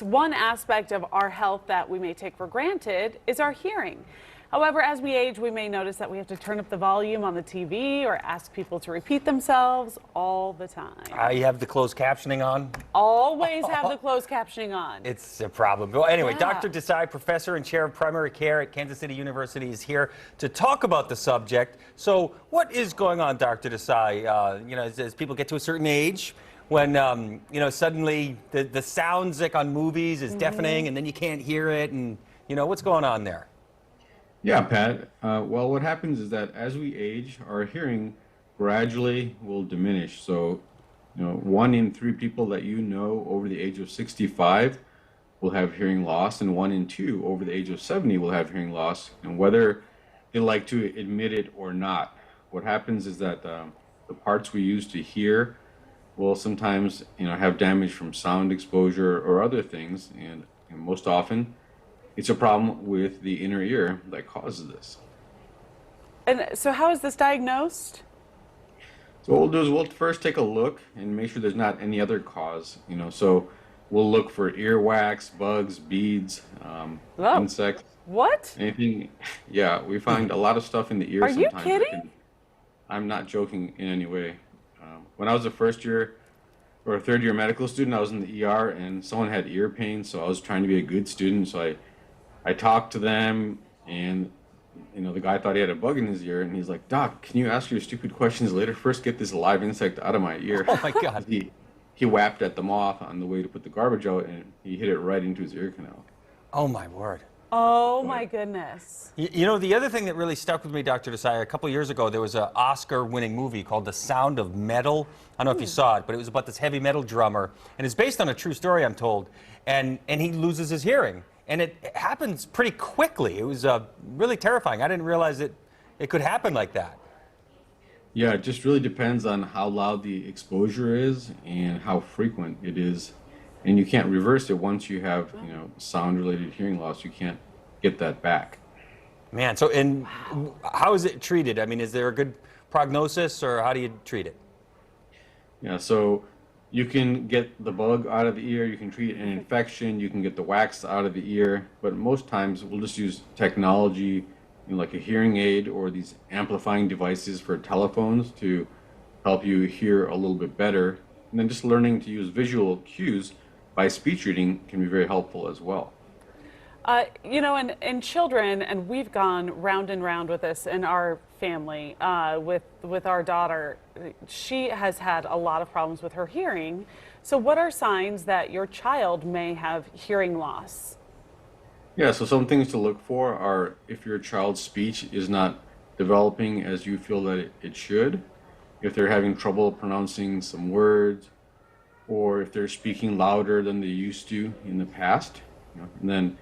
One aspect of our health that we may take for granted is our hearing. However, as we age, we may notice that we have to turn up the volume on the TV or ask people to repeat themselves all the time. You have the closed captioning on? Always have the closed captioning on. It's a problem. Well, anyway, Yeah. Dr. Desai, professor and chair of primary care at Kansas City University, is here to talk about the subject. So what is going on, Dr. Desai? As people get to a certain age, when, suddenly the sounds like on movies is deafening and then you can't hear it, and, what's going on there? Yeah, Pat. Well, what happens is that as we age, our hearing gradually will diminish. So, 1 in 3 people that over the age of 65 will have hearing loss, and 1 in 2 over the age of 70 will have hearing loss. And whether they like to admit it or not, what happens is that the parts we use to hear will sometimes, have damage from sound exposure or other things, and most often, it's a problem with the inner ear that causes this. And so how is this diagnosed? So what we'll do is we'll first take a look and make sure there's not any other cause. So we'll look for earwax, bugs, beads, insects. What? Anything. Yeah, we find a lot of stuff in the ear Are sometimes. you kidding? I'm not joking in any way. When I was a first year or a third year medical student, I was in the ER and someone had ear pain, so I was trying to be a good student. So I talked to them, and the guy thought he had a bug in his ear, and he's like, "Doc, can you ask your stupid questions later? First, get this live insect out of my ear." Oh my God! He whapped at the moth on the way to put the garbage out, and he hit it right into his ear canal. Oh my word! Oh my goodness! The other thing that really stuck with me, Dr. Desai, a couple years ago, there was an Oscar-winning movie called The Sound of Metal. I don't know if you saw it, but it was about this heavy metal drummer, and it's based on a true story, I'm told. And he loses his hearing. And it happens pretty quickly. It was really terrifying. I didn't realize it could happen like that. Yeah, it just really depends on how loud the exposure is and how frequent it is. And you can't reverse it once you have, sound-related hearing loss. You can't get that back. Man, how is it treated? I mean, is there a good prognosis, or how do you treat it? Yeah, so you can get the bug out of the ear, you can treat an infection, you can get the wax out of the ear, but most times we'll just use technology, like a hearing aid or these amplifying devices for telephones to help you hear a little bit better. And then just learning to use visual cues by speech reading can be very helpful as well. In children, and we've gone round and round with this in our family, with our daughter, she has had a lot of problems with her hearing. So what are signs that your child may have hearing loss? Yeah, so some things to look for are if your child's speech is not developing as you feel that it should, if they're having trouble pronouncing some words, or if they're speaking louder than they used to in the past. And then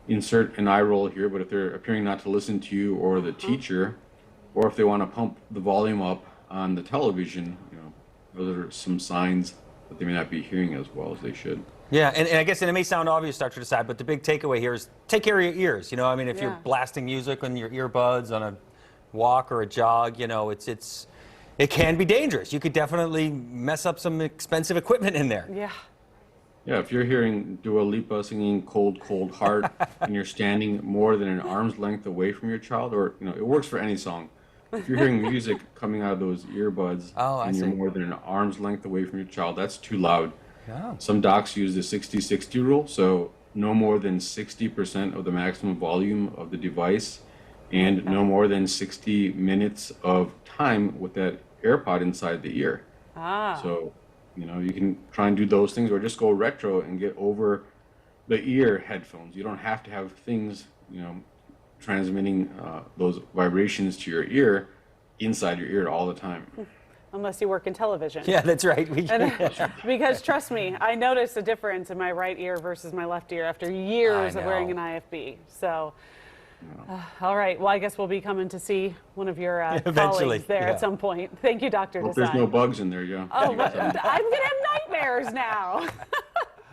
insert an eye roll here, but if they're appearing not to listen to you or the teacher, or if they want to pump the volume up on the television, those are some signs that they may not be hearing as well as they should. Yeah, and I guess, and it may sound obvious, Dr. Desai, but the big takeaway here is take care of your ears. If you're blasting music on your earbuds on a walk or a jog, it can be dangerous. You could definitely mess up some expensive equipment in there. Yeah. Yeah, if you're hearing Dua Lipa singing Cold, Cold Heart and you're standing more than an arm's length away from your child, or, it works for any song. If you're hearing music coming out of those earbuds and you're more than an arm's length away from your child, that's too loud. Oh. Some docs use the 60-60 rule, so no more than 60% of the maximum volume of the device and no more than 60 minutes of time with that AirPod inside the ear. So, you can try and do those things, or just go retro and get over the ear headphones. You don't have to have things, transmitting those vibrations to your ear inside your ear all the time. Unless you work in television. Yeah, that's right. Because trust me, I noticed a difference in my right ear versus my left ear after years of wearing an IFB. So, all right. Well, I guess we'll be coming to see one of your colleagues there at some point. Thank you, Dr. Desai. There's no bugs in there, yeah. Oh, I'm going to have nightmares now.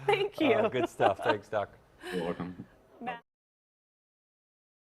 Thank you. Good stuff. Thanks, Doc. You're welcome.